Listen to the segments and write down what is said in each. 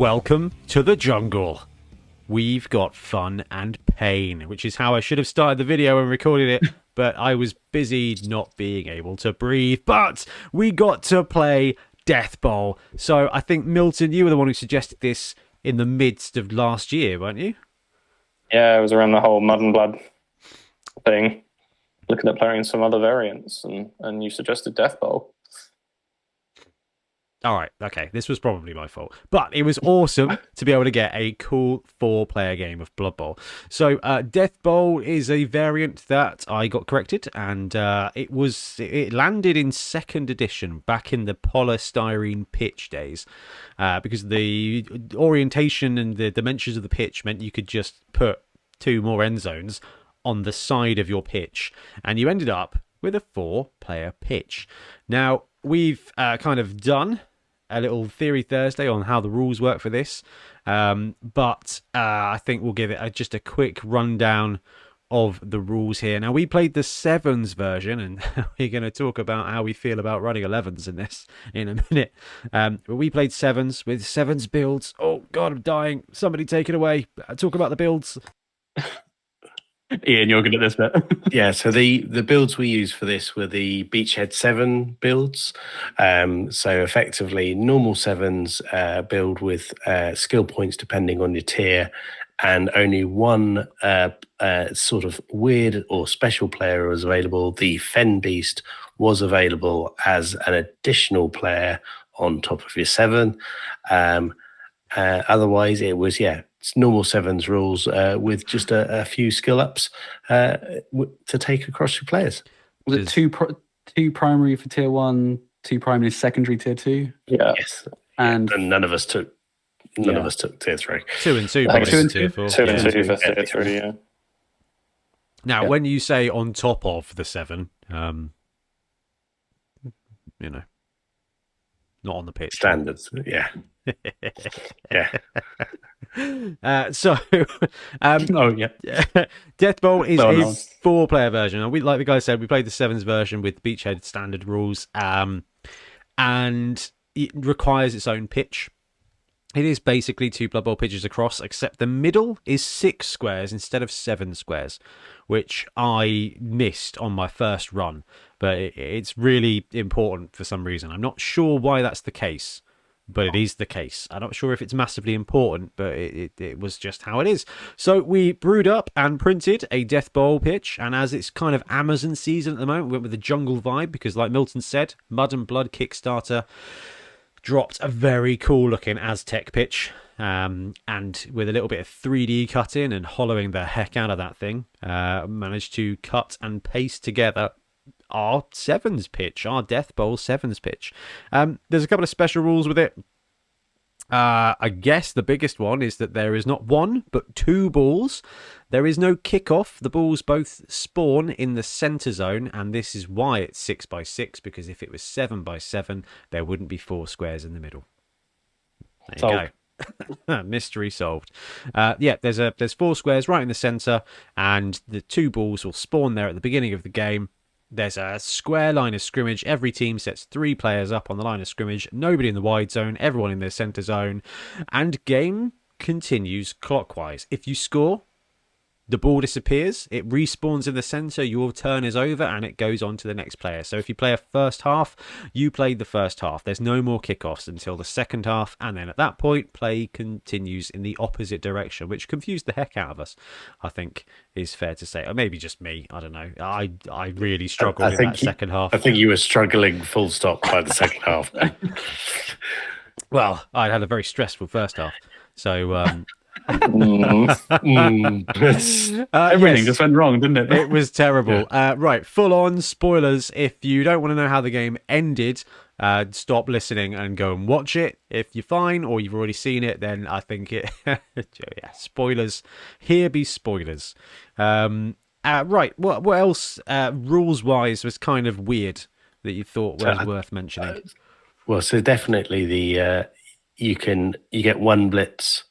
Welcome to the jungle. We've got fun and pain, which is how I should have started the video and recorded it, but I was busy not being able to breathe. But we got to play Death Bowl. So I think, Milton, you were the one who suggested this in the midst of last year, weren't you? Yeah, it was around the whole Mud and Blood thing, looking at playing some other variants, and you suggested Death Bowl. All right, okay, this was probably my fault. But it was awesome to be able to get a cool 4-player game of Blood Bowl. So Death Bowl is a variant that I got corrected, and it landed in 2nd edition back in the polystyrene pitch days, because the orientation and the dimensions of the pitch meant you could just put 2 more end zones on the side of your pitch, and you ended up with a 4-player pitch. Now, we've kind of done a little Theory Thursday on how the rules work for this, but I think we'll give it just a quick rundown of the rules here. Now, we played the 7s version, and we're going to talk about how we feel about running 11s in this in a minute. But we played 7s with 7s builds. Oh, God, I'm dying. Somebody take it away. Talk about the builds. Ian, you're good at this bit. Yeah, so the builds we used for this were the Beachhead 7 builds. So effectively, normal 7s build with skill points depending on your tier, and only one sort of weird or special player was available. The Fen Beast was available as an additional player on top of your 7. Otherwise, it was, it's normal 7s rules with just a few skill ups to take across your players. Was it two primary for tier 1, 2 primary secondary tier 2? Yeah. Yes. And none of us took tier 3. 2 and 2, Like 2 and tier 4. 2 and 2 for Yeah. tier 3, yeah. Now, when you say on top of the 7, not on the pitch. Standards, yeah. Yeah. Death Bowl is a 4-player version. And we, like the guy said, we played the 7s version with Beachhead standard rules, and it requires its own pitch. It is basically 2 Blood Bowl pitches across, except the middle is 6 squares instead of 7 squares, which I missed on my first run. But it's really important for some reason. I'm not sure why that's the case, but it is the case. I'm not sure if it's massively important, but it was just how it is. So we brewed up and printed a Death Bowl pitch, and as it's kind of Amazon season at the moment, we went with the jungle vibe, because like Milton said, Mud and Blood Kickstarter dropped a very cool looking Aztec pitch, and with a little bit of 3D cutting and hollowing the heck out of that thing, managed to cut and paste together our 7s pitch, our Death Bowl 7s pitch. There's a couple of special rules with it. I guess the biggest one is that there is not 1 but 2 balls. There is no kickoff. The balls both spawn in the center zone, and this is why it's 6x6, because if it was 7x7, there wouldn't be 4 squares in the middle. There you go. Mystery solved. There's 4 squares right in the center, and the 2 balls will spawn there at the beginning of the game. There's a square line of scrimmage. Every team sets 3 players up on the line of scrimmage. Nobody in the wide zone, everyone in their center zone. And game continues clockwise. If you score, the ball disappears. It respawns in the center. Your turn is over, and it goes on to the next player. So if you play a first half, you played the first half. There's no more kickoffs until the second half, and then at that point, play continues in the opposite direction, which confused the heck out of us, I think is fair to say. Or maybe just me. I don't know. I really struggled in that second half. I think you were struggling full stop by the second half. Well, I had a very stressful first half. So everything just went wrong, didn't it? It was terrible. Right, full on spoilers. If you don't want to know how the game ended, stop listening and go and watch it. If you're fine or you've already seen it, then I think it spoilers. Here be spoilers. Right, what else rules wise was kind of weird that you thought was worth mentioning? Well, so definitely the you get 1 blitz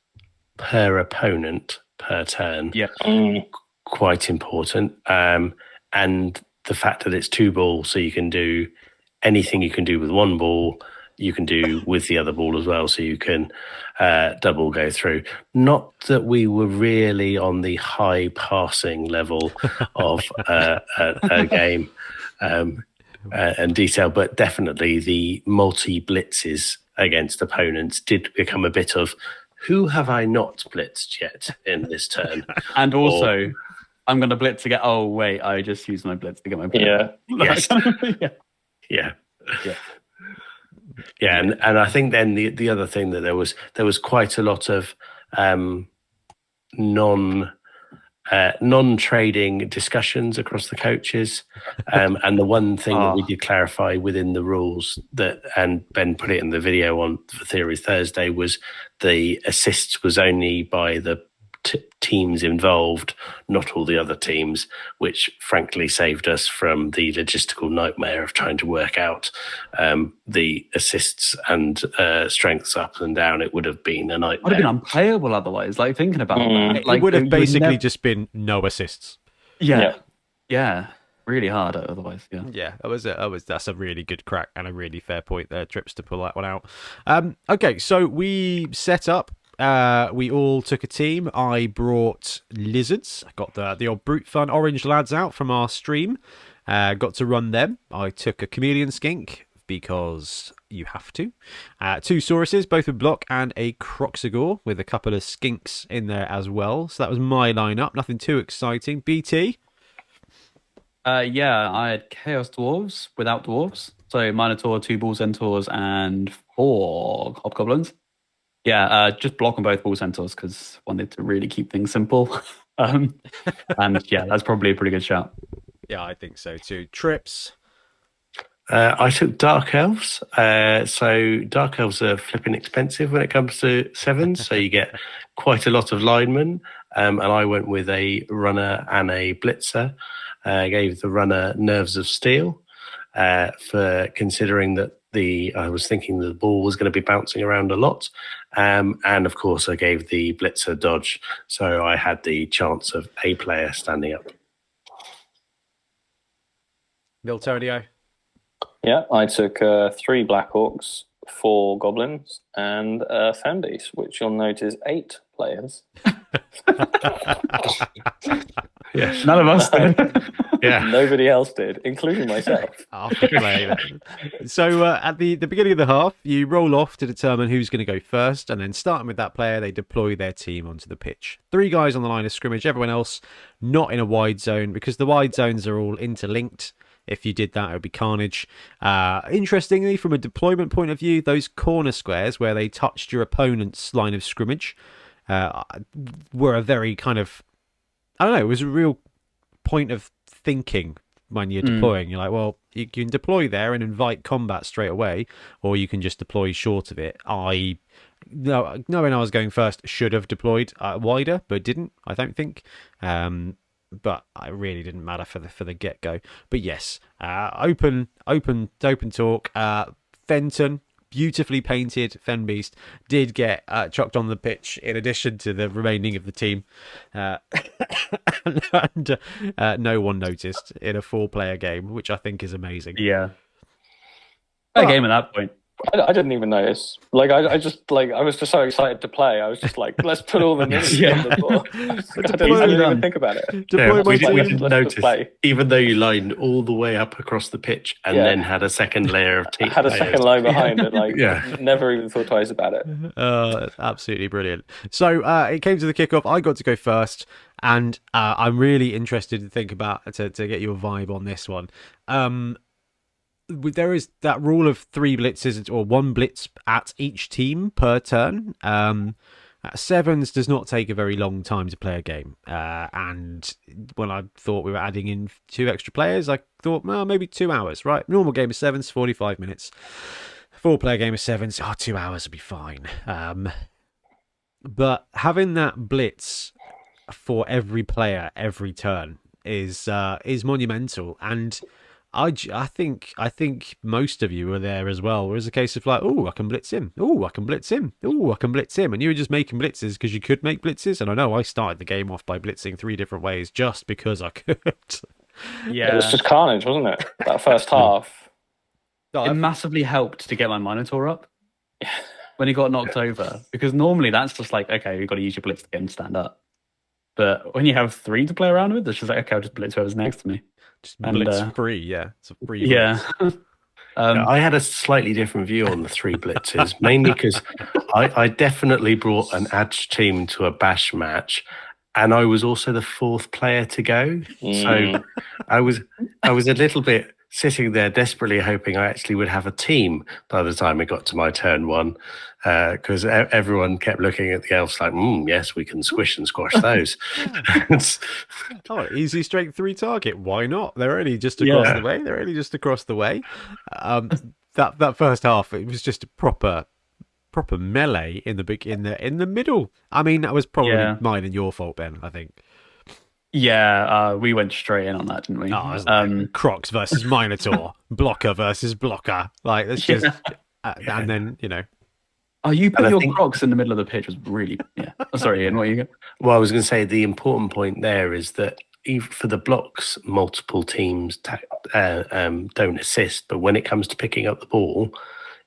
per opponent per turn. Yeah. Quite important. And the fact that it's 2 balls, so you can do anything you can do with 1 ball, you can do with the other ball as well, so you can double go through. Not that we were really on the high passing level of a game and detail, but definitely the multi-blitzes against opponents did become a bit of, who have I not blitzed yet in this turn? And also, I'm going to blitz to get, oh, wait, I just used my blitz to get my blitz. Yeah. Yes. Yeah. Yeah, and I think then the other thing that there was quite a lot of non-trading discussions across the coaches, and the one thing that we did clarify within the rules that, and Ben put it in the video on for Theory Thursday, was the assists was only by the teams involved, not all the other teams, which frankly saved us from the logistical nightmare of trying to work out the assists and strengths up and down. It would have been a nightmare. It would have been unplayable otherwise, like thinking about that. Like, it would have basically just been no assists. Yeah. Really hard otherwise. Yeah, that's a really good crack and a really fair point there, Trips, to pull that one out. Okay, so we set up. We all took a team. I brought lizards. I got the old Brute Fun orange lads out from our stream. Got to run them. I took a chameleon skink because you have to. 2 sauruses, both with block, and a Croxagore with a couple of skinks in there as well. So that was my lineup. Nothing too exciting. BT? I had Chaos Dwarves without dwarves. So Minotaur, 2 Bull Centaurs, and 4 Hobgoblins. Yeah, just block on both Bull Centaurs because wanted to really keep things simple. And yeah, that's probably a pretty good shout. Yeah, I think so too. Trips? I took Dark Elves. So Dark Elves are flipping expensive when it comes to 7s, so you get quite a lot of linemen. And I went with a runner and a blitzer. I gave the runner Nerves of Steel for considering that I was thinking the ball was going to be bouncing around a lot. And of course, I gave the blitzer dodge. So I had the chance of a player standing up. Miltonio? Yeah, I took 3 Black Orcs, 4 Goblins, and Fen Beast, which you'll note is 8 players. Yes. None of us did. Yeah. Nobody else did, including myself. So at the beginning of the half, you roll off to determine who's going to go first, and then starting with that player, they deploy their team onto the pitch. 3 guys on the line of scrimmage, everyone else not in a wide zone, because the wide zones are all interlinked. If you did that, it would be carnage. Interestingly, from a deployment point of view, those corner squares where they touched your opponent's line of scrimmage were a very kind of, I don't know, it was a real point of thinking when you're deploying. You're like, well, you can deploy there and invite combat straight away, or you can just deploy short of it. Knowing I was going first, should have deployed wider, but didn't, I don't think. But it really didn't matter for the get-go. But yes, open talk. Fenton, beautifully painted Fen Beast, did get chucked on the pitch in addition to the remaining of the team. And no one noticed in a 4-player game, which I think is amazing. Yeah. A game at that point. I didn't even notice. Like, I was just so excited to play. I was just like, let's put all the minis on the board. I didn't even think about it. We didn't notice, even though you lined all the way up across the pitch and then had a second layer of team. Had a second line behind it. Like, never even thought twice about it. Absolutely brilliant. So it came to the kickoff. I got to go first, and I'm really interested to think about to get your vibe on this one. There is that rule of 3 blitzes or 1 blitz at each team per turn. 7s does not take a very long time to play a game. And when I thought we were adding in 2 extra players, I thought, well, maybe 2 hours, right? Normal game of 7s, 45 minutes. 4-player game of 7s, 2 hours would be fine. But having that blitz for every player every turn is monumental. And I think most of you were there as well. Where it's a case of like, oh, I can blitz him. Oh, I can blitz him. Oh, I can blitz him. And you were just making blitzes because you could make blitzes. And I know I started the game off by blitzing 3 different ways just because I could. Yeah, it was just carnage, wasn't it? That first half. it massively helped to get my Minotaur up when he got knocked over, because normally that's just like, okay, you've got to use your blitz to get him to stand up. But when you have 3 to play around with, it's just like, okay, I'll just blitz whoever's next to me. Just blitz free, yeah. It's a free blitz. Yeah. I had a slightly different view on the 3 blitzes, mainly because I definitely brought an Edge team to a bash match, and I was also the 4th player to go. So I was a little bit sitting there desperately hoping I actually would have a team by the time it got to my turn 1, because everyone kept looking at the elves like, yes, we can squish and squash those. Easy strength 3 target. Why not? They're only just across the way. That first half, it was just a proper melee in the middle. I mean, that was probably mine and your fault, Ben, I think. Yeah, we went straight in on that, didn't we? Crocs versus Minotaur, blocker versus blocker. Like, that's just, and then, you put your Crocs in the middle of the pitch was really, Oh, sorry, Ian, what are you going? Well, I was going to say the important point there is that even for the blocks, multiple teams don't assist, but when it comes to picking up the ball,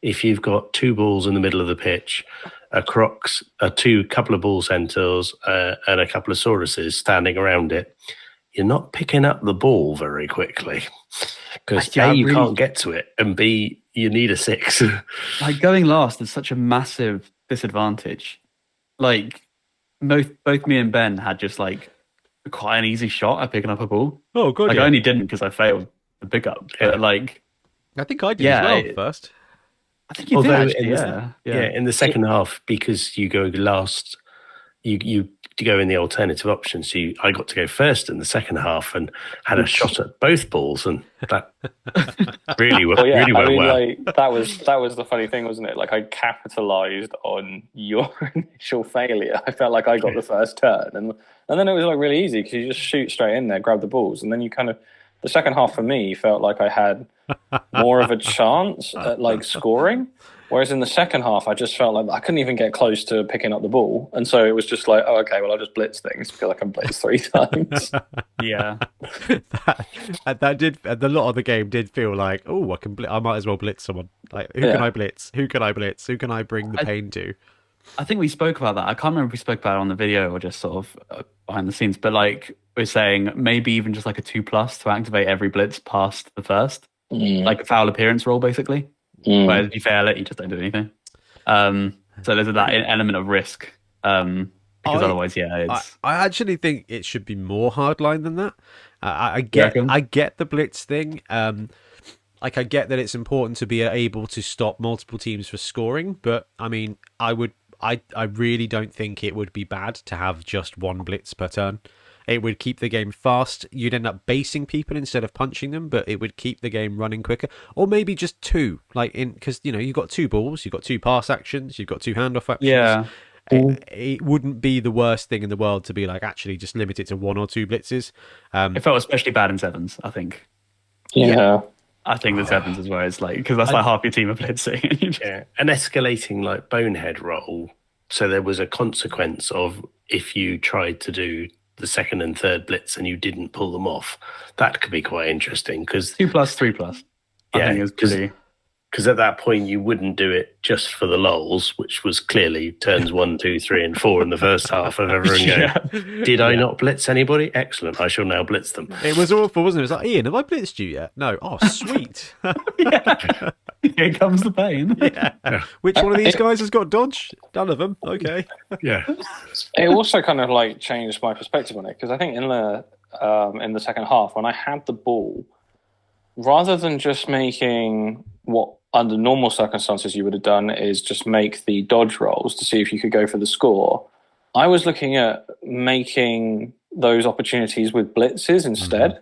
if you've got 2 balls in the middle of the pitch, a Crocs, couple of ball centaurs, and a couple of sauruses standing around it, you're not picking up the ball very quickly, because you can't get to it, and B, you need a 6. Like, going last is such a massive disadvantage. Like, both me and Ben had just like quite an easy shot at picking up a ball. Oh, good. Like, I only didn't because I failed the pickup. But like, I think I did as well first. I think you did actually, in the second half, because you go last, you go in the alternative option. So I got to go first in the second half and had a shot at both balls, and that really went well. Like, that was the funny thing, wasn't it? Like, I capitalized on your initial failure. I felt like I got the first turn, and then it was like really easy because you just shoot straight in there, grab the balls, and then you kind of, the second half for me felt like I had more of a chance at like scoring, whereas in the second half I just felt like I couldn't even get close to picking up the ball, and so it was just like, oh, okay, well, I'll just blitz things because I can blitz 3 times. Yeah, that did. A lot of the game did feel like, oh, I might as well blitz someone. Like, who can I blitz? Who can I blitz? Who can I bring the pain to? I think we spoke about that. I can't remember if we spoke about it on the video or just sort of behind the scenes, but like, we're saying maybe even just like a 2+ to activate every blitz past the first, like a foul appearance roll, basically. Whereas if you fail it, you just don't do anything. So there's that element of risk, because otherwise, it's. I actually think it should be more hardline than that. I get the blitz thing. Like, I get that it's important to be able to stop multiple teams for scoring, but I mean, I really don't think it would be bad to have just 1 blitz per turn. It would keep the game fast. You'd end up basing people instead of punching them, but it would keep the game running quicker. Or maybe just 2, because you've got 2 balls, you've got 2 pass actions, you've got 2 handoff actions. Yeah. It wouldn't be the worst thing in the world to be like, actually just limit it to 1 or 2 blitzes. It felt especially bad in 7s, I think. Yeah. I think the 7s as well. It's like, because that's like half your team are blitzing. Yeah, an escalating like bonehead roll. So there was a consequence of if you tried to do the 2nd and 3rd blitz and you didn't pull them off. That could be quite interesting because 2+, 3+. I think is pretty. Because at that point you wouldn't do it just for the lols, which was clearly turns 1, 2, 3, and 4 in the first half of everyone going, did I not blitz anybody? Excellent, I shall now blitz them. It was awful, wasn't it? It was like, Ian, have I blitzed you yet? No. Oh, sweet. Here comes the pain. Which one of these guys has got dodge? None of them. Okay. Yeah. It also kind of like changed my perspective on it, because I think in the second half, when I had the ball, rather than just making what under normal circumstances you would have done is just make the dodge rolls to see if you could go for the score, I was looking at making those opportunities with blitzes instead.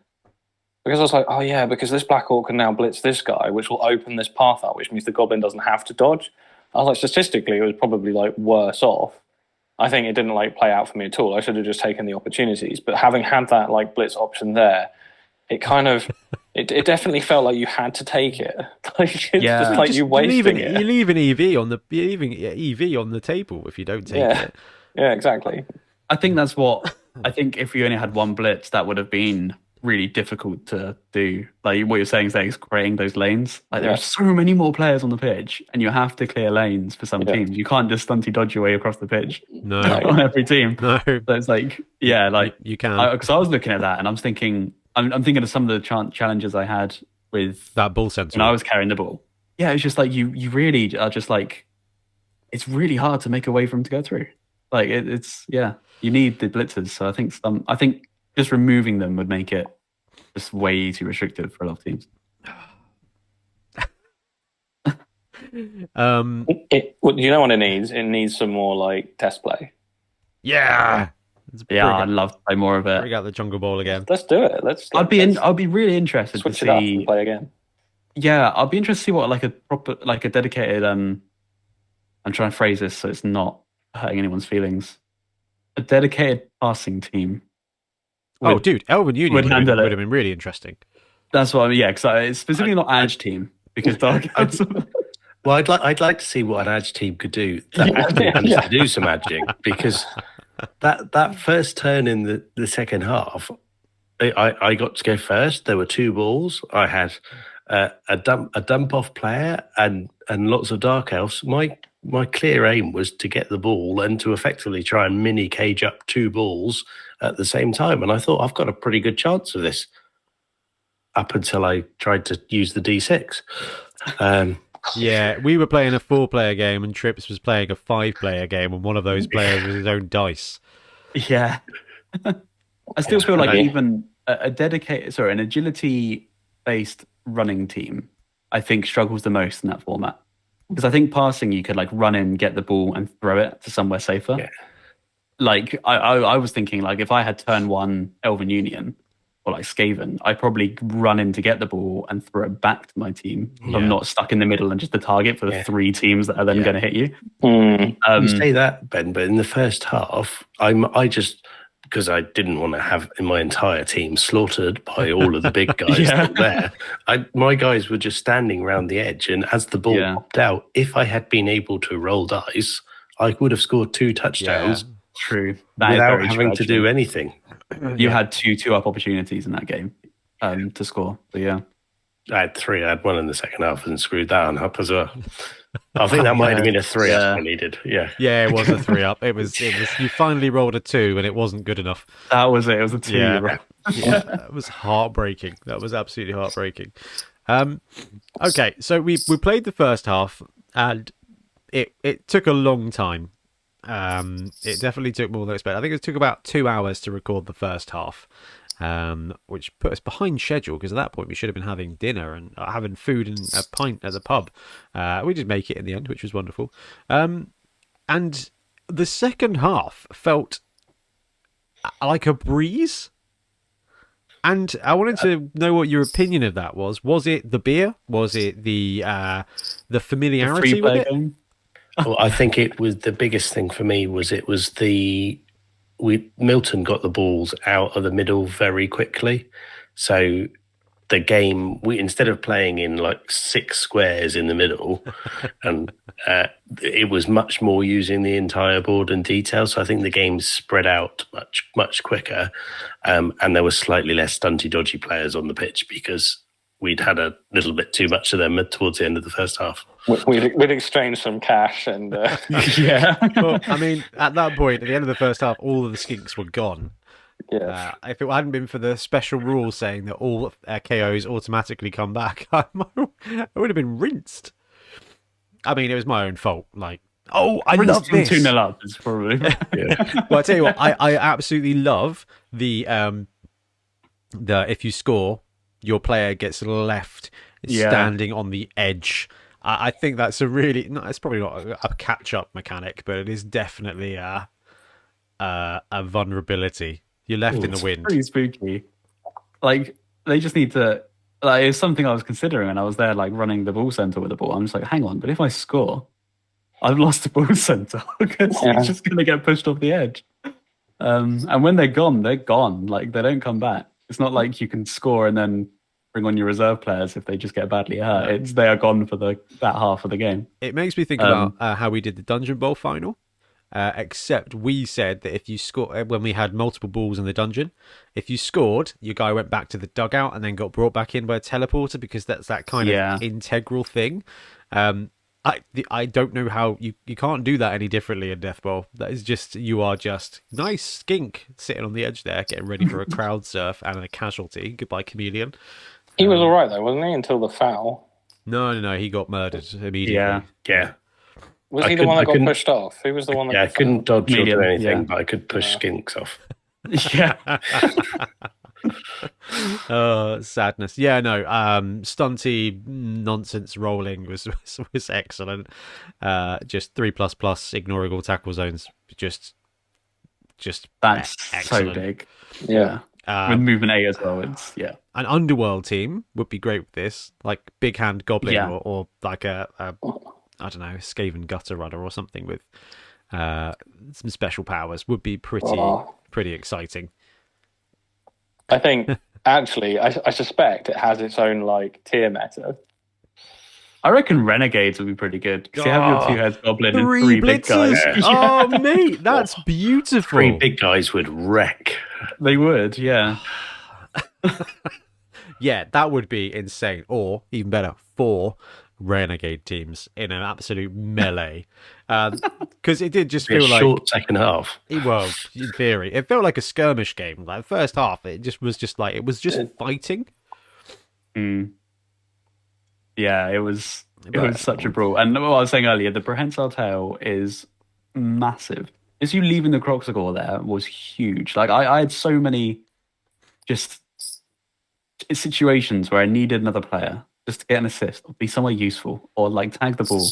Because I was like, oh yeah, because this Black Orc can now blitz this guy, which will open this path up, which means the Goblin doesn't have to dodge. I was like, statistically, it was probably like worse off. I think it didn't like play out for me at all. I should have just taken the opportunities. But having had that like blitz option there, it kind of, it definitely felt like you had to take it. Like, it's just like you wasting it. You leave an EV on the table if you don't take it. Yeah, exactly. I think that's what, I think if we only had 1 blitz, that would have been really difficult to do. Like what you're saying is creating those lanes. Like there are so many more players on the pitch, and you have to clear lanes for some teams. You can't just stunty dodge your way across the pitch. No, on every team. No, so it's like you can. Because I was looking at that, and I'm thinking of some of the challenges I had with that ball center when I was carrying the ball. Yeah, it's just like you really are just like, it's really hard to make a way for them to go through. Like it's you need the blitzers. So I think just removing them would make it just way too restrictive for a lot of teams. You know what it needs? It needs some more like test play. Yeah, I'd love to play more of it. Bring out the jungle ball again. Let's do it. I'd be really interested switch to it up see and play again. Yeah, I'd be interested to see what a dedicated. I'm trying to phrase this so it's not hurting anyone's feelings. A dedicated passing team. Dude, Elven Union would have been really interesting. That's what I mean. Yeah, because it's specifically not Edge team because Dark. Well, I'd like to see what an edge team could do that actually managed to do some edging, because that first turn in the second half, I got to go first. There were 2 balls. I had a dump off player and lots of dark elves. My clear aim was to get the ball and to effectively try and mini cage up 2 balls at the same time. And I thought I've got a pretty good chance of this up until I tried to use the D6. Yeah, we were playing a 4-player game and Trips was playing a 5-player game, and one of those players was his own dice. Yeah. I still feel like even an agility-based running team, I think struggles the most in that format. Because I think passing, you could like run in, get the ball and throw it to somewhere safer. Yeah. Like I was thinking, like if I had turn 1 Elven Union or like Skaven, I'd probably run in to get the ball and throw it back to my team. Yeah. I'm not stuck in the middle and just the target for the 3 teams that are then going to hit you. You say that, Ben, but in the first half, I just, because I didn't want to have my entire team slaughtered by all of the big guys that were there, my guys were just standing around the edge, and as the ball popped out, if I had been able to roll dice, I would have scored 2 touchdowns. True. Without having to do anything. You had 2-2-up opportunities in that game to score. But yeah. I had 3. I had 1 in the second half and screwed that one up as well. I think that might have been a 3-up I needed. Yeah. Yeah, it was a 3-up. It was you finally rolled a 2 and it wasn't good enough. That was it. It was a 2. Yeah. That was heartbreaking. That was absolutely heartbreaking. Okay, so we played the first half and it took a long time. It definitely took more than expected. I think it took about 2 hours to record the first half, which put us behind schedule because at that point we should have been having dinner and having food and a pint at the pub. We did make it in the end, which was wonderful. And the second half felt like a breeze. And I wanted to know what your opinion of that was. Was it the beer? Was it the familiarity with it? Game? Well, I think it was the biggest thing for me was Milton got the balls out of the middle very quickly. So the game, instead of playing in like 6 squares in the middle, and it was much more using the entire board and detail. So I think the game spread out much quicker, and there was slightly less stunty dodgy players on the pitch because we'd had a little bit too much of them towards the end of the first half. We'd exchanged some cash and... Yeah. Well, I mean, at that point, at the end of the first half, all of the skinks were gone. Yeah. If it hadn't been for the special rule saying that all KOs automatically come back, I would have been rinsed. I mean, it was my own fault. Like, I love this. 2-0 up is probably... Yeah. Well, I tell you what, I absolutely love the if you score, your player gets left standing on the edge. I think that's it's probably not a catch-up mechanic, but it is definitely a vulnerability. You're left in the wind. It's pretty spooky. Like, they just need to... Like, it's something I was considering, and I was there, like, running the ball center with the ball. I'm just like, hang on, but if I score, I've lost the ball center because it's just going to get pushed off the edge. And when they're gone, they're gone. Like, they don't come back. It's not like you can score and then bring on your reserve players if they just get badly hurt. They are gone for that half of the game. It makes me think about how we did the Dungeon Bowl final. except we said that if you score, when we had multiple balls in the dungeon, if you scored, your guy went back to the dugout and then got brought back in by a teleporter, because that's that kind of integral thing. I don't know how you can't do that any differently in Death Bowl. That is just, you are just nice skink sitting on the edge there, getting ready for a crowd surf and a casualty. Goodbye, chameleon. He was all right though, wasn't he? Until the foul. No, he got murdered immediately. Yeah. Was he the one that got pushed off? Who was the one that I couldn't dodge or do anything, yeah. but I could push skinks off. Yeah. Sadness. Yeah, no. Stunty nonsense rolling was excellent. Just 3++, ignoring all tackle zones. Just That's excellent. so big. Yeah. With movement A as well. It's An underworld team would be great with this, like Big Hand Goblin or like a I don't know, Skaven Gutter Runner or something with some special powers would be pretty exciting. I think actually, I suspect it has its own like tier meta. I reckon Renegades would be pretty good, because you have your 2-head goblin and 3 big guys. Oh, mate, that's beautiful. 3 big guys would wreck. They would, yeah. Yeah, that would be insane. Or, even better, 4 Renegade teams in an absolute melee. Because it did just feel like short second half. Well, in theory, it felt like a skirmish game. Like the first half, it was just fighting. Yeah, it was such a brawl. And what I was saying earlier, the prehensile tail is massive. Just you leaving the Croxagore there was huge. Like I had so many just situations where I needed another player just to get an assist or be somewhere useful or like tag the ball.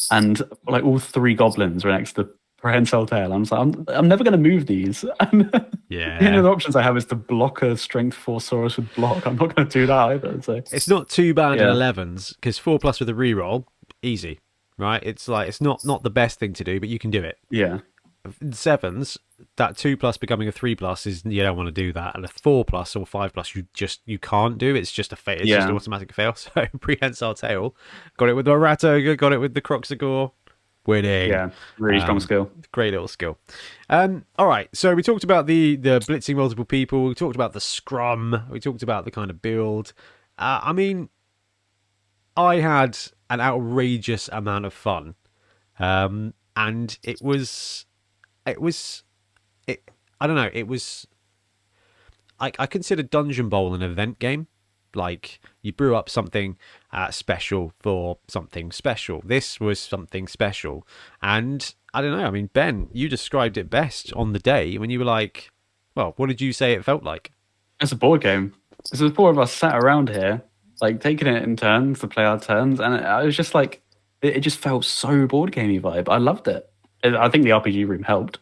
And like all 3 goblins were next to prehensile tail. I'm just like, I'm never going to move these. Yeah. The only options I have is to block a strength 4 Saurus with block. I'm not going to do that either. So it's not too bad in 11s, because 4+ with a reroll, easy, right? It's like, it's not the best thing to do, but you can do it. Yeah. In 7s, that 2+ becoming a 3+ is, you don't want to do that, and a 4+ or 5+ you can't do. It's just it's just an automatic fail. So prehensile tail, got it with the Rattoga, got it with the Croxagore, winning. Yeah, really strong skill. Great little skill. All right, so we talked about the blitzing multiple people. We talked about the scrum. We talked about the kind of build. I mean, I had an outrageous amount of fun, and it was. I don't know. It was. I consider Dungeon Bowl an event game. Like, you brew up something special for something special. This was something special. And I don't know. I mean, Ben, you described it best on the day when you were like, well, what did you say it felt like? It's a board game. So the 4 of us sat around here, like taking it in turns to play our turns. And I was just like, it just felt so board gamey vibe. I loved it. I think the RPG room helped.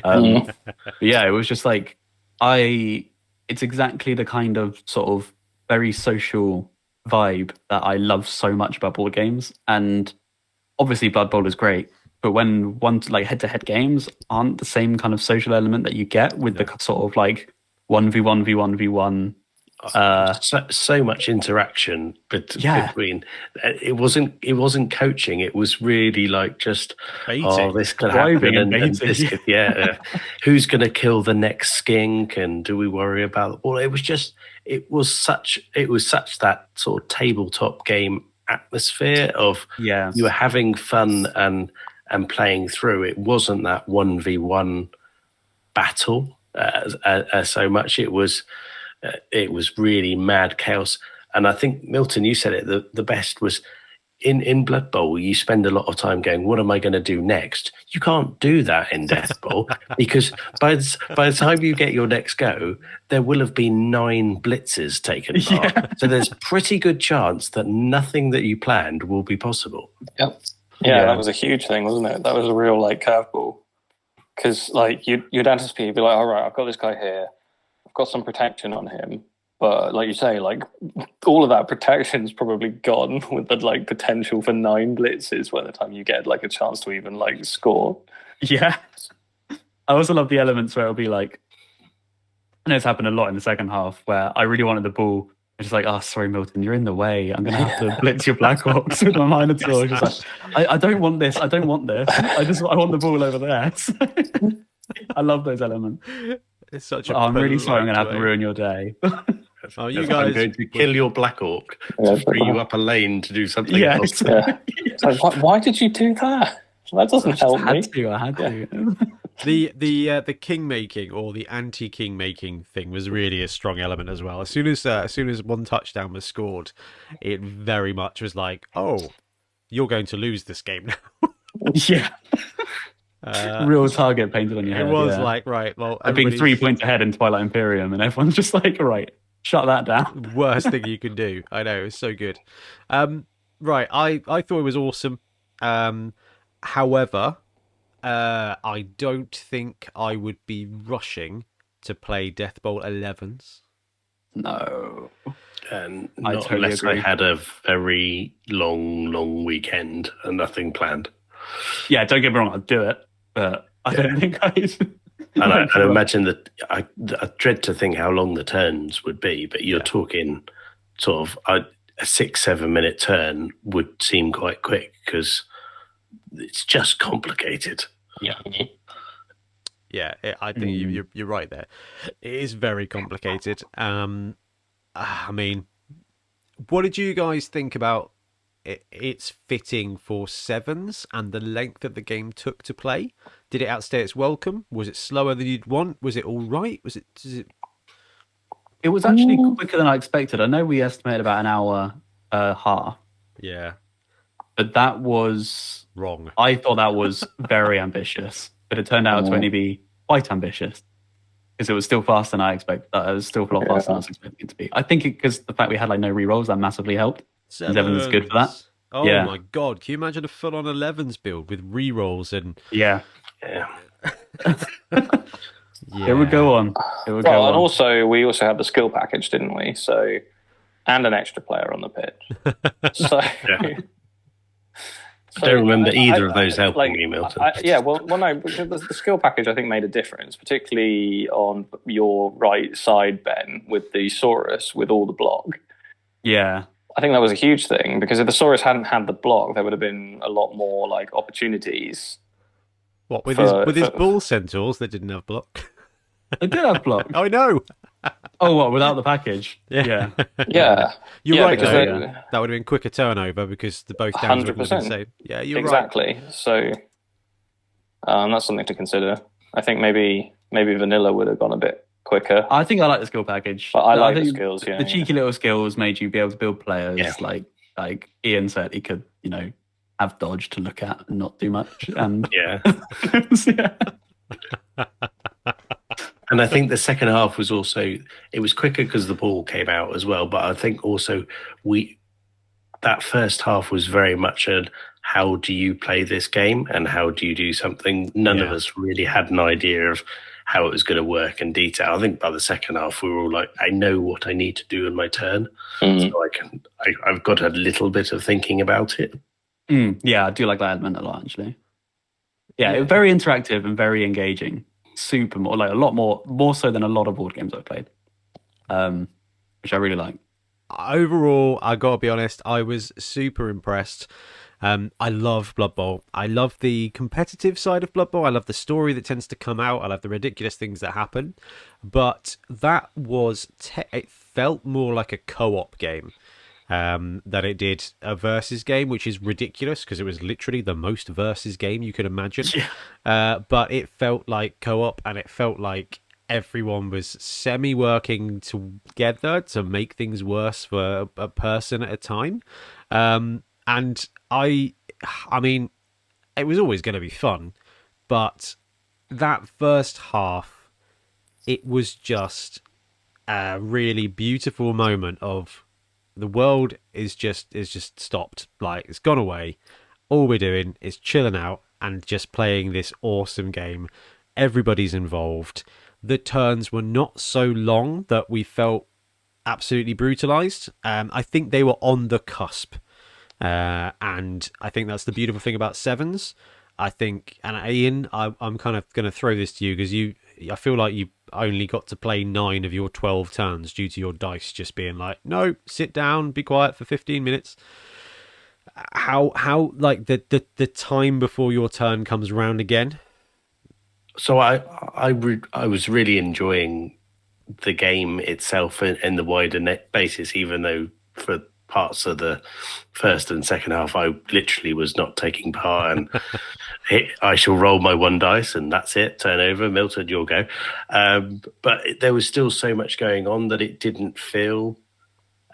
But yeah, it was just like, it's exactly the kind of sort of very social vibe that I love so much about board games. And obviously Blood Bowl is great, but when like head-to-head games aren't the same kind of social element that you get with the sort of like 1v1 v1v1 so much interaction between. It wasn't coaching. It was really like just this could happen and this could, who's going to kill the next skink, and do we worry about? Well, it was such that sort of tabletop game atmosphere of you were having fun and playing through. It wasn't that 1v1 battle so much. It was really mad chaos. And I think, Milton, you said it, the best was in Blood Bowl, you spend a lot of time going, what am I going to do next? You can't do that in Death Bowl because by the time you get your next go, there will have been 9 blitzes taken part. Yeah. So there's pretty good chance that nothing that you planned will be possible. Yep. Yeah, that was a huge thing, wasn't it? That was a real like curveball. Because like you'd anticipate, you'd be like, all right, I've got this guy here. Got some protection on him, but like you say, like all of that protection's probably gone with the like potential for 9 blitzes by the time you get like a chance to even like score. Yeah, I also love the elements where it'll be like, I know it's happened a lot in the second half where I really wanted the ball It's like, oh, sorry, Milton, you're in the way. I'm going to have to blitz your Black Orcs with my Minotaur. Just like, I don't want this. I don't want this. I want the ball over there. I love those elements. It's such Oh, a I'm really sorry I'm going to have to way. ruin your day. Oh, you I'm guys going to kill your Black Orc to free you up a lane to do something Yeah, else. Yeah. It's like, why did you do that? That doesn't help me. I had to. The king making or the anti-king making thing was really a strong element as well. As soon as one touchdown was scored, it very much was like, oh, you're going to lose this game now. Yeah. Real target painted on your head. It was yeah. like, right, well, I've been 3 points ahead in Twilight Imperium, and everyone's just like, right, shut that down. Worst thing you can do. I know, it's so good. Right, I thought it was awesome. However, I don't think I would be rushing to play Death Bolt 11s. No. And I not totally unless agree. I had a very long weekend and nothing planned. Yeah, don't get me wrong, I'd do it, but I don't think I'd. And I imagine that I dread to think how long the turns would be, but you're talking sort of a 6-7 minute turn would seem quite quick because it's just complicated. Yeah. Yeah, I think you're right there. It is very complicated. I mean, what did you guys think about its fitting for sevens and the length that the game took to play? Did it outstay its welcome? Was it slower than you'd want? Was it all right? It was actually quicker than I expected. I know we estimated about an hour half. Yeah. But that was wrong. I thought that was very ambitious, but it turned out to only be quite ambitious because it was still faster than I expected. It was still a lot faster than I was expecting it to be. I think because the fact we had like no rerolls, that massively helped. Sevens is good for that. Oh my god! Can you imagine a full-on 11s build with rerolls and yeah. It would go on. And also we also had the skill package, didn't we? So, and an extra player on the pitch. So. I don't remember either of those helping me, Milton. No, because the skill package I think made a difference, particularly on your right side, Ben, with the Saurus with all the block. Yeah. I think that was a huge thing because if the Saurus hadn't had the block, there would have been a lot more like opportunities. What with his bull centaurs that didn't have block? They did have block. I know. Oh, what, without the package? Yeah. You're right. Because that would have been quicker turnover because the both downs would have been the same. Yeah, you're exactly. right. So that's something to consider. I think maybe vanilla would have gone a bit quicker. I think I like the skill package. But I like the skills, The cheeky little skills made you be able to build players. Yeah. Like Ian said, he could, have dodge to look at and not do much. And And I think the second half was also, it was quicker because the ball came out as well. But I think also that first half was very much a how do you play this game and how do you do something? None of us really had an idea of how it was going to work in detail. I think by the second half, we were all like, I know what I need to do in my turn. So I've got a little bit of thinking about it. Yeah, I do like that element a lot, actually. Yeah, very interactive and very engaging. Super more, like a lot more so than a lot of board games I've played, which I really like. Overall, I gotta be honest, I was super impressed. I love Blood Bowl. I love the competitive side of Blood Bowl. I love the story that tends to come out. I love the ridiculous things that happen. But that was it felt more like a co-op game than it did a versus game, which is ridiculous because it was literally the most versus game you could imagine. But it felt like co-op, and it felt like everyone was semi-working together to make things worse for a person at a time. And I mean, it was always going to be fun, but that first half, it was just a really beautiful moment of the world is just stopped. Like, it's gone away. All we're doing is chilling out and just playing this awesome game. Everybody's involved. The turns were not so long that we felt absolutely brutalized. I think they were on the cusp. And I think that's the beautiful thing about sevens. I think, and Ian, I'm kind of going to throw this to you because I feel like you only got to play 9 of your 12 turns due to your dice just being like, no, sit down, be quiet for 15 minutes. How like the time before your turn comes around again? So I was really enjoying the game itself and the wider net basis, even though for parts of the first and second half I literally was not taking part, and I shall roll my 1 dice and that's it, turn over, Milton, you'll go. But there was still so much going on that it didn't feel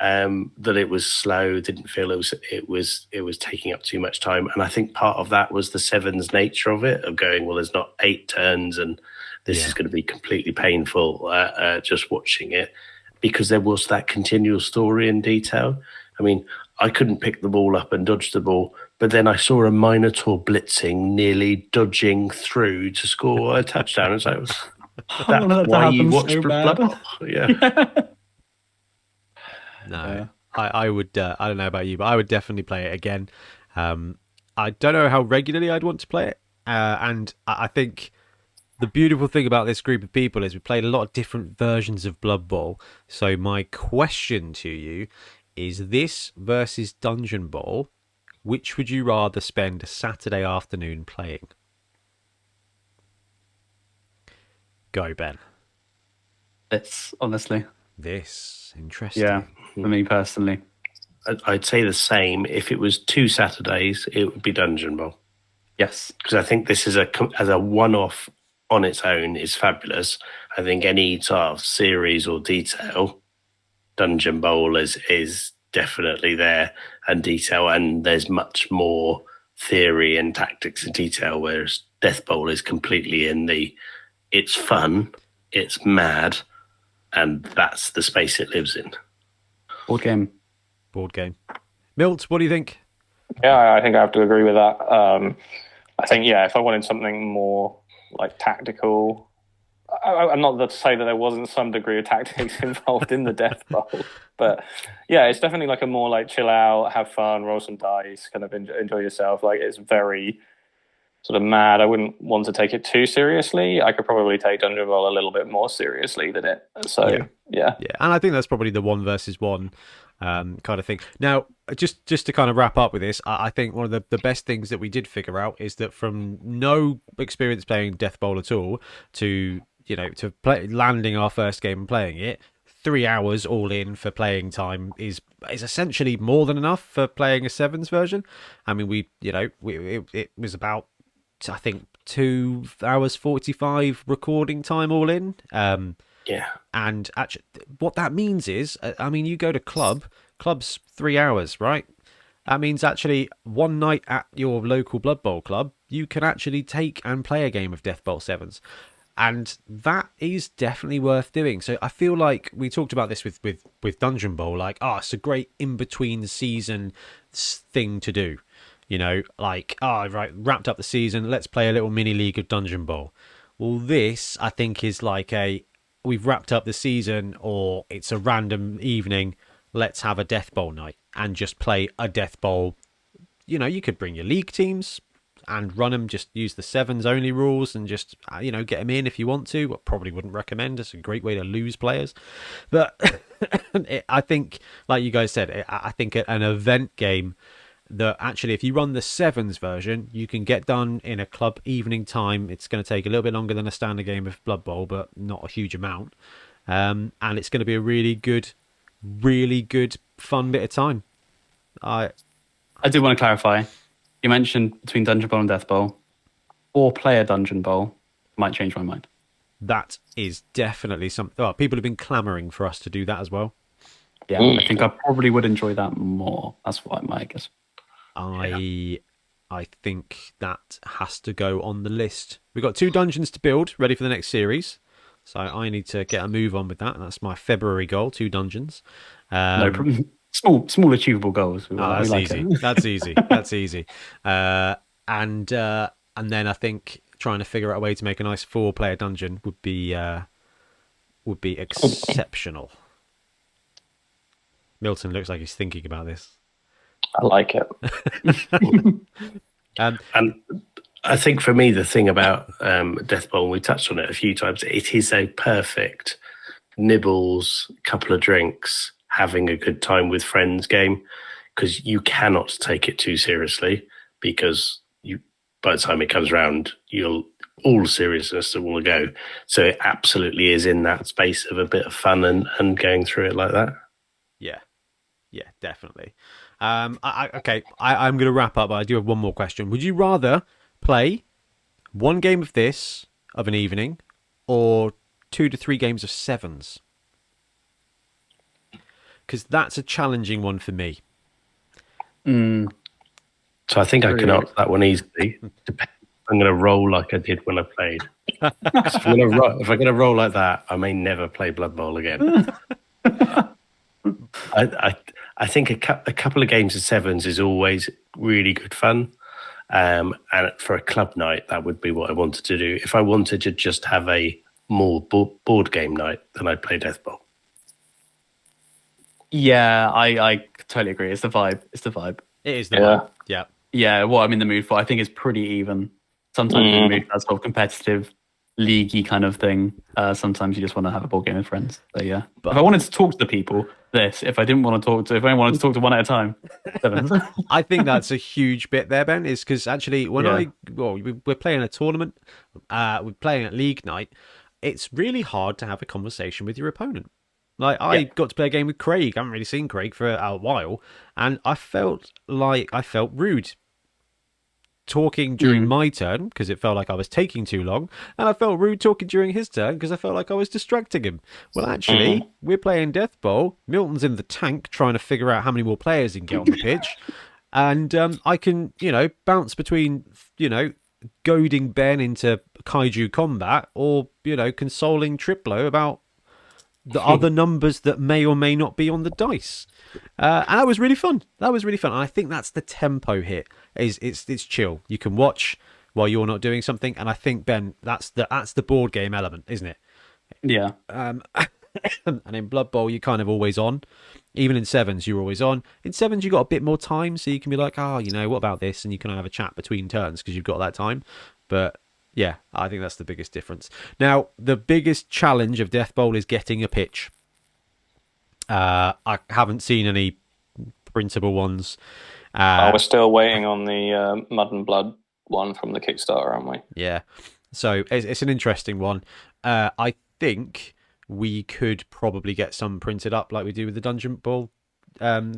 that it was slow, didn't feel it was taking up too much time. And I think part of that was the sevens nature of it, of going, well, there's not 8 turns and this is going to be completely painful just watching it, because there was that continual story and detail. I mean, I couldn't pick the ball up and dodge the ball, but then I saw a Minotaur blitzing, nearly dodging through to score a touchdown. It's like, that's why you watch Blood Bowl. Yeah. No, I would. I don't know about you, but I would definitely play it again. I don't know how regularly I'd want to play it, and I think the beautiful thing about this group of people is we played a lot of different versions of Blood Bowl. So my question to you is this versus Dungeon Bowl. Which would you rather spend a Saturday afternoon playing? Go, Ben. It's honestly. This. Interesting. Yeah, for me personally. I'd say the same. If it was 2 Saturdays, it would be Dungeon Bowl. Yes. Because I think this is as a one-off on its own is fabulous. I think any sort of series or detail, Dungeon Bowl is definitely there, and detail, and there's much more theory and tactics and detail, whereas Death Bowl is completely in it's fun, it's mad, and that's the space it lives in. Board game. Milt, what do you think? Yeah, I think I have to agree with that. I think, if I wanted something more like tactical, I'm not to say that there wasn't some degree of tactics involved in the Death Bowl, but it's definitely like a more like chill out, have fun, roll some dice, kind of enjoy yourself. Like, it's very sort of mad. I wouldn't want to take it too seriously. I could probably take Dungeon Bowl a little bit more seriously than it. So yeah, and I think that's probably the 1 versus 1 kind of thing. Now, just to kind of wrap up with this, I think one of the best things that we did figure out is that from no experience playing Death Bowl at all to landing our first game and playing it, 3 hours all in for playing time is essentially more than enough for playing a sevens version. I mean, it was about, I think, 2 hours 45 recording time all in. And actually, what that means is, I mean, you go to club's 3 hours, right? That means actually one night at your local Blood Bowl club, you can actually take and play a game of Death Bowl sevens. And that is definitely worth doing. So I feel like we talked about this with Dungeon Bowl, like, it's a great in-between season thing to do. Right, wrapped up the season, let's play a little mini league of Dungeon Bowl. Well, this, I think, is like we've wrapped up the season, or it's a random evening, let's have a Death Bowl night and just play a Death Bowl. You could bring your league teams and run them, just use the sevens only rules and just, get them in if you want to. I probably wouldn't recommend. It's a great way to lose players. But I think, like you guys said, I think an event game that actually, if you run the sevens version, you can get done in a club evening time. It's going to take a little bit longer than a standard game of Blood Bowl, but not a huge amount. And it's going to be a really good, fun bit of time. I do want to clarify. You mentioned between Dungeon Bowl and Death Bowl. 4-player Dungeon Bowl might change my mind. That is definitely something. Oh, people have been clamoring for us to do that as well. Yeah, I think I probably would enjoy that more. That's what my guess. I think that has to go on the list. We've got 2 dungeons to build, ready for the next series. So I need to get a move on with that. That's my February goal, 2 dungeons. No problem. Small achievable goals. That's easy. That's easy. That's easy. And then I think trying to figure out a way to make a nice 4-player dungeon would be exceptional. Milton looks like he's thinking about this. I like it. And I think for me, the thing about Death Bowl, we touched on it a few times, it is a perfect nibbles, couple of drinks, having a good time with friends game, because you cannot take it too seriously, because by the time it comes around, all seriousness will go. So it absolutely is in that space of a bit of fun and going through it like that. Yeah, definitely. I'm going to wrap up, but I do have one more question. Would you rather play one game of this of an evening or 2 to 3 games of sevens? Because that's a challenging one for me. So I think I can answer that one easily. I'm going to roll like I did when I played. If I'm going to roll like that, I may never play Blood Bowl again. I think a couple of games of sevens is always really good fun. And for a club night, that would be what I wanted to do. If I wanted to just have a more board game night, then I'd play Death Bowl. Yeah, I totally agree. It's the vibe. It is the vibe. Yeah, what I'm in the mood for, I think, is pretty even. Sometimes I'm in the mood for that sort of competitive, leaguey kind of thing. Sometimes you just want to have a board game with friends. So yeah, but if I wanted to talk to the people, if I didn't want to talk to, if I wanted to talk to one at a time, sevens. I think that's a huge bit there, Ben, is because actually when we're playing a tournament, we're playing at league night, it's really hard to have a conversation with your opponent. Like, I got to play a game with Craig. I haven't really seen Craig for a while, and I felt rude talking during my turn because it felt like I was taking too long, and I felt rude talking during his turn because I felt like I was distracting him. Well, actually, we're playing Death Bowl. Milton's in the tank trying to figure out how many more players he can get on the pitch, and I can, bounce between, goading Ben into kaiju combat or, consoling Triplo about the other numbers that may or may not be on the dice. And that was really fun. And I think that's the tempo here. It's chill. You can watch while you're not doing something. And I think, Ben, that's the board game element, isn't it? Yeah. And in Blood Bowl, you're kind of always on. Even in sevens, you're always on. In sevens, you got a bit more time, so you can be like, what about this? And you can have a chat between turns because you've got that time. But yeah, I think that's the biggest difference. Now, the biggest challenge of Death Bowl is getting a pitch. I haven't seen any printable ones. We're still waiting on the Mud and Blood one from the Kickstarter, aren't we? Yeah. So it's an interesting one. I think we could probably get some printed up like we do with the Dungeon Ball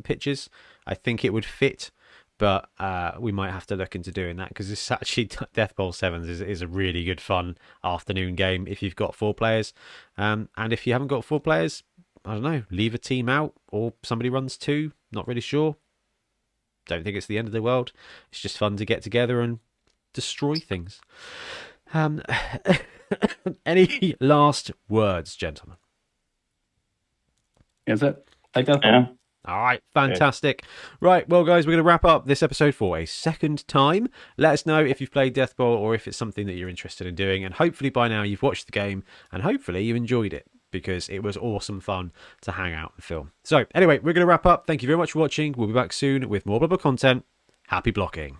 pitches. I think it would fit. But we might have to look into doing that because it's actually Death Bowl Sevens is a really good fun afternoon game if you've got 4 players. And if you haven't got 4 players, I don't know, leave a team out or somebody runs 2. Not really sure. Don't think it's the end of the world. It's just fun to get together and destroy things. Any last words, gentlemen? Is it? Take Death Bowl. All right, fantastic. Right, well, guys, we're going to wrap up this episode for a second time. Let us know if you've played Death Bowl or if it's something that you're interested in doing. And hopefully by now you've watched the game and hopefully you enjoyed it because it was awesome fun to hang out and film. So anyway, we're going to wrap up. Thank you very much for watching. We'll be back soon with more Blood Bowl content. Happy blocking.